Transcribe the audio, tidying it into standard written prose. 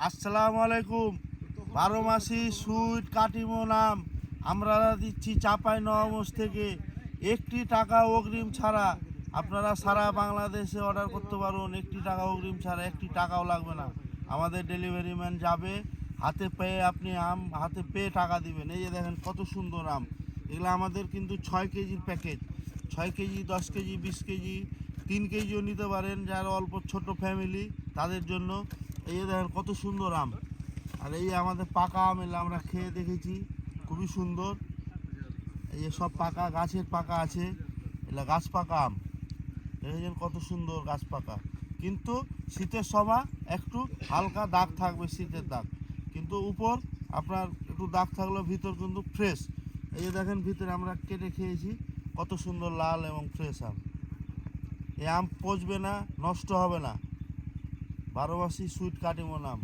আসসালামু আলাইকুম। 12 মাসি সুইট কাটিমো নাম আমরা দিচ্ছি চাঁপাইনবাবগঞ্জ থেকে। 1টি টাকা অগ্রিম ছাড়া আপনারা সারা বাংলাদেশে অর্ডার করতে পারুন। 1টি টাকা অগ্রিম ছাড়া, 1টি টাকাও লাগবে না। আমাদের ডেলিভারি ম্যান যাবে, হাতে পেয়ে আপনি আম হাতে পেয়ে টাকা দিবেন। এই যে দেখেন কত সুন্দর আম। এগুলো আমাদের কিন্তু 6 কেজির প্যাকেজ, 6 কেজি, 10 কেজি, 20 কেজি, 3 কেজিও নিতে পারেন যারা অল্প ছোট ফ্যামিলি তাদের জন্য। এই যে দেখেন কত সুন্দর আম। আর এই আমাদের পাকা আম, এলে আমরা খেয়ে দেখেছি, খুবই সুন্দর। এই যে সব পাকা গাছের পাকা আছে, এগুলো গাছ পাকা আম। দেখেছেন কত সুন্দর গাছ পাকা। কিন্তু শীতের সময় একটু হালকা দাগ থাকবে, শীতের দাগ, কিন্তু উপর আপনার একটু দাগ থাকলেও ভিতর কিন্তু ফ্রেশ। এই যে দেখেন ভিতরে আমরা কেটে খেয়েছি, কত সুন্দর লাল এবং ফ্রেশ আম। এই আম পচবে না, নষ্ট হবে না। 12 মাসি সুইট কাটিমো নাম।